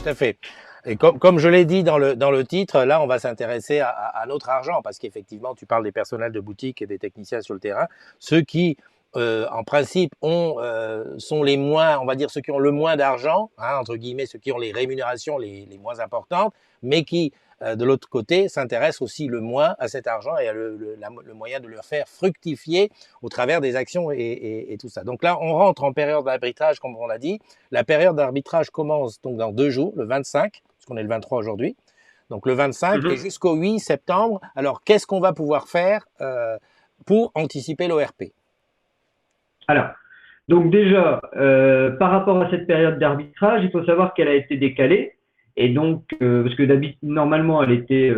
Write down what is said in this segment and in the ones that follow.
à fait. Et comme je l'ai dit dans le titre, là, on va s'intéresser à notre argent, parce qu'effectivement, tu parles des personnels de boutique et des techniciens sur le terrain, ceux qui, en principe, sont les moins, on va dire, ceux qui ont le moins d'argent, hein, entre guillemets, ceux qui ont les rémunérations les moins importantes, mais qui, de l'autre côté, s'intéressent aussi le moins à cet argent et à le moyen de le faire fructifier au travers des actions et tout ça. Donc là, on rentre en période d'arbitrage, comme on l'a dit. La période d'arbitrage commence donc dans 2 jours, le 25, parce qu'on est le 23 aujourd'hui. Donc le 25 et jusqu'au 8 septembre. Alors, qu'est-ce qu'on va pouvoir faire pour anticiper l'ORP? Alors, donc déjà, par rapport à cette période d'arbitrage, il faut savoir qu'elle a été décalée. Et donc, parce que normalement, elle était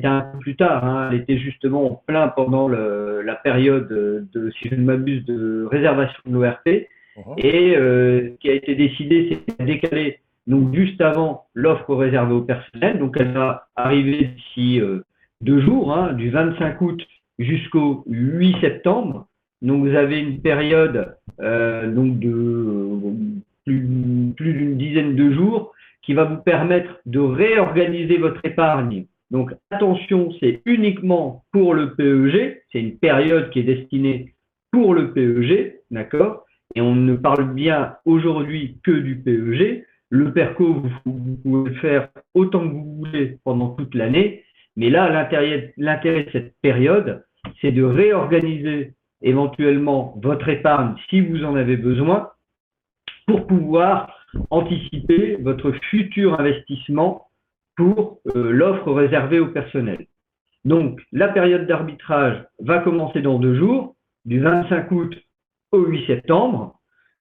un peu plus tard, hein, elle était justement en plein pendant la période si je ne m'abuse, de réservation de l'ORP. Et ce qui a été décidé, c'est de décaler donc juste avant l'offre réservée au personnel. Donc, elle va arriver d'ici 2 jours, hein, du 25 août jusqu'au 8 septembre. Donc, vous avez une période donc de plus d'une dizaine de jours qui va vous permettre de réorganiser votre épargne. Donc, attention, c'est uniquement pour le PEG. C'est une période qui est destinée pour le PEG, d'accord? Et on ne parle bien aujourd'hui que du PEG. Le PERCO, vous pouvez le faire autant que vous voulez pendant toute l'année. Mais là, l'intérêt de cette période, c'est de réorganiser éventuellement votre épargne si vous en avez besoin pour pouvoir anticiper votre futur investissement pour l'offre réservée au personnel. Donc, la période d'arbitrage va commencer dans 2 jours, du 25 août au 8 septembre.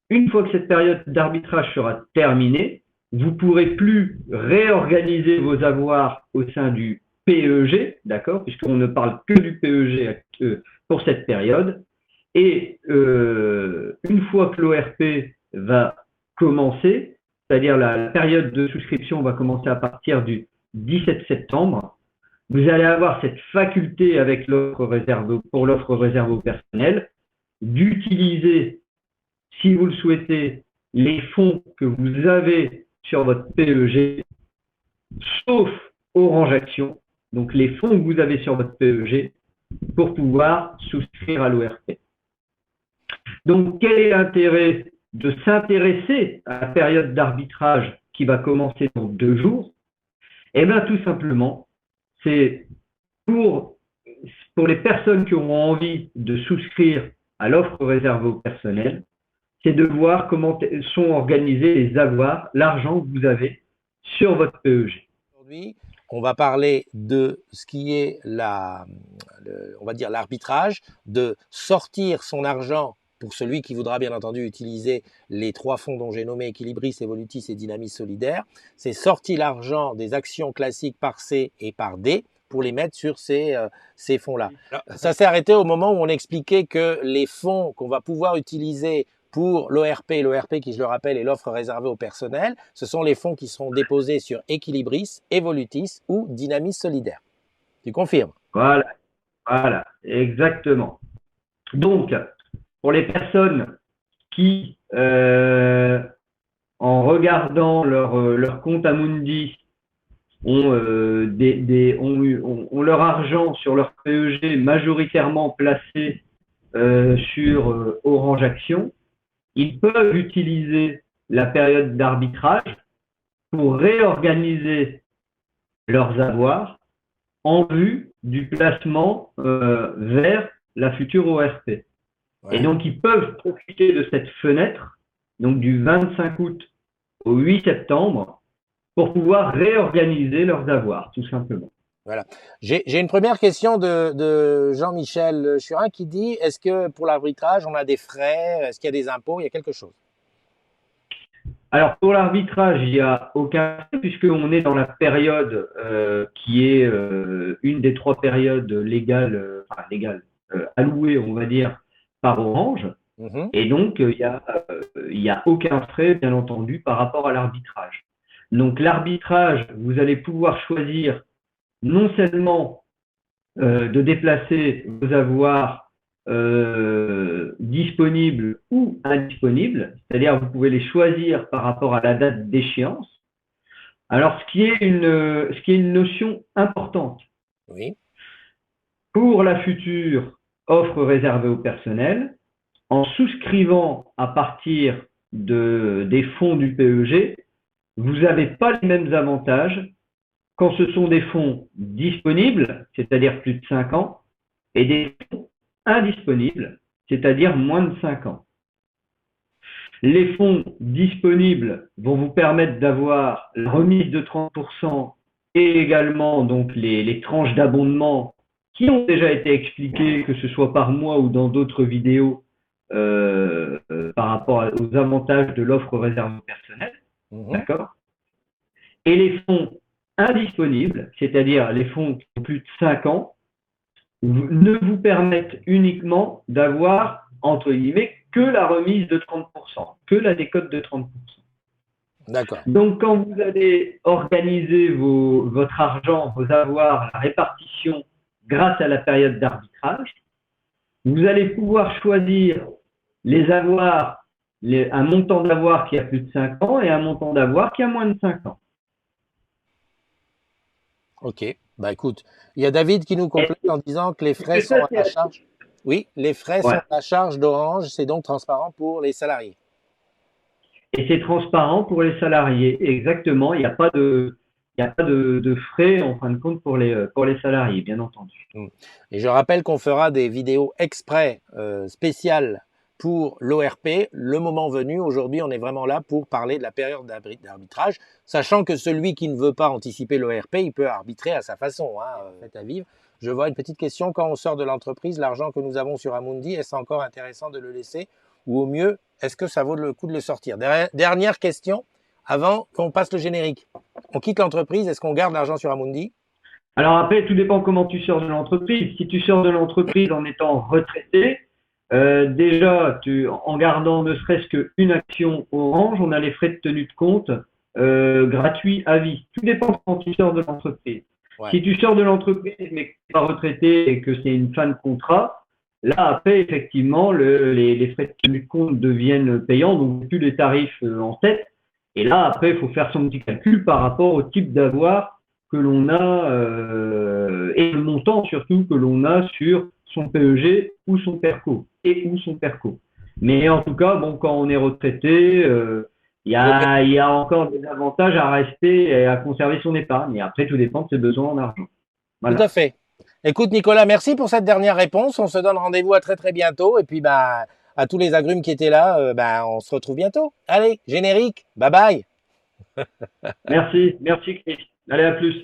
Une fois que cette période d'arbitrage sera terminée, vous ne pourrez plus réorganiser vos avoirs au sein du PEG, d'accord, puisqu'on ne parle que du PEG pour cette période. Et une fois que l'ORP va commencer, c'est-à-dire la période de souscription va commencer à partir du 17 septembre, vous allez avoir cette faculté avec pour l'offre réservée au personnel d'utiliser, si vous le souhaitez, les fonds que vous avez sur votre PEG, sauf Orange Action, donc les fonds que vous avez sur votre PEG, pour pouvoir souscrire à l'ORP. Donc, quel est l'intérêt de s'intéresser à la période d'arbitrage qui va commencer dans 2 jours? Eh bien, tout simplement, c'est pour les personnes qui auront envie de souscrire à l'offre réservée au personnel, c'est de voir comment sont organisés les avoirs, l'argent que vous avez sur votre PEG. Aujourd'hui, on va parler de ce qui est on va dire l'arbitrage, de sortir son argent pour celui qui voudra bien entendu utiliser les 3 fonds dont j'ai nommé Equilibris, Evolutis et Dynamis Solidaire. C'est sortir l'argent des actions classiques par C et par D pour les mettre sur ces fonds-là. Ça s'est arrêté au moment où on expliquait que les fonds qu'on va pouvoir utiliser pour l'ORP qui, je le rappelle, est l'offre réservée au personnel, ce sont les fonds qui seront déposés sur Equilibris, Evolutis ou Dynamis Solidaire. Tu confirmes? Voilà, exactement. Donc, pour les personnes qui, en regardant leur compte Amundi, ont leur argent sur leur PEG majoritairement placé sur Orange Action, ils peuvent utiliser la période d'arbitrage pour réorganiser leurs avoirs en vue du placement vers la future ORP. Ouais. Et donc, ils peuvent profiter de cette fenêtre, donc du 25 août au 8 septembre, pour pouvoir réorganiser leurs avoirs, tout simplement. Voilà. J'ai une première question de Jean-Michel Churin qui dit, est-ce que pour l'arbitrage, on a des frais? Est-ce qu'il y a des impôts? Il y a quelque chose? Alors, pour l'arbitrage, il n'y a aucun frais puisqu'on est dans la période qui est une des 3 périodes légales, allouées, on va dire, par Orange. Et donc, il y a aucun frais, bien entendu, par rapport à l'arbitrage. Donc, l'arbitrage, vous allez pouvoir choisir non seulement de déplacer vos avoirs disponibles ou indisponibles, c'est-à-dire vous pouvez les choisir par rapport à la date d'échéance. Alors, ce qui est une notion importante Oui. pour la future offre réservée au personnel, en souscrivant à partir des fonds du PEG, vous n'avez pas les mêmes avantages quand ce sont des fonds disponibles, c'est-à-dire plus de 5 ans, et des fonds indisponibles, c'est-à-dire moins de 5 ans. Les fonds disponibles vont vous permettre d'avoir la remise de 30% et également donc les tranches d'abondement qui ont déjà été expliquées, que ce soit par moi ou dans d'autres vidéos, par rapport aux avantages de l'offre réservée personnelle. Mhm. D'accord. Et les fonds indisponibles, c'est-à-dire les fonds qui ont plus de 5 ans, ne vous permettent uniquement d'avoir, entre guillemets, que la remise de 30%, que la décote de 30%. D'accord. Donc, quand vous allez organiser votre argent, vos avoirs, la répartition grâce à la période d'arbitrage, vous allez pouvoir choisir les avoirs, un montant d'avoir qui a plus de 5 ans et un montant d'avoir qui a moins de 5 ans. Ok. Bah écoute, il y a David qui nous complète en disant que les frais Et ça, sont à la c'est charge. Oui, les frais sont ouais. à la charge d'Orange, c'est donc transparent pour les salariés. Et c'est transparent pour les salariés. Exactement. Il n'y a pas de frais en fin de compte pour les salariés, bien entendu. Mm. Et je rappelle qu'on fera des vidéos exprès spéciales pour l'ORP le moment venu. Aujourd'hui, on est vraiment là pour parler de la période d'arbitrage, sachant que celui qui ne veut pas anticiper l'ORP, il peut arbitrer à sa façon, hein, fait à vivre. Je vois une petite question. Quand on sort de l'entreprise, l'argent que nous avons sur Amundi, est-ce encore intéressant de le laisser? Ou au mieux, est-ce que ça vaut le coup de le sortir? Dernière question, avant qu'on passe le générique. On quitte l'entreprise, est-ce qu'on garde l'argent sur Amundi? Alors après, tout dépend comment tu sors de l'entreprise. Si tu sors de l'entreprise en étant retraité, déjà, en gardant ne serait-ce qu'une action Orange, on a les frais de tenue de compte gratuits à vie. Tout dépend quand tu sors de l'entreprise. Ouais. Si tu sors de l'entreprise mais que tu n'es pas retraité et que c'est une fin de contrat, là après, effectivement, les frais de tenue de compte deviennent payants, donc plus les tarifs en tête. Et là, après, il faut faire son petit calcul par rapport au type d'avoir que l'on a et le montant surtout que l'on a sur son PEG ou son PERCO ou son PERCO. Mais en tout cas, bon, quand on est retraité, il y a encore des avantages à rester et à conserver son épargne. Et après, tout dépend de ses besoins en argent. Tout à Voilà. fait. Écoute, Nicolas, merci pour cette dernière réponse. On se donne rendez-vous à très très bientôt. Et puis, bah, à tous les agrumes qui étaient là, bah, on se retrouve bientôt. Allez, générique, bye bye. Merci, merci Chris. Allez, à plus.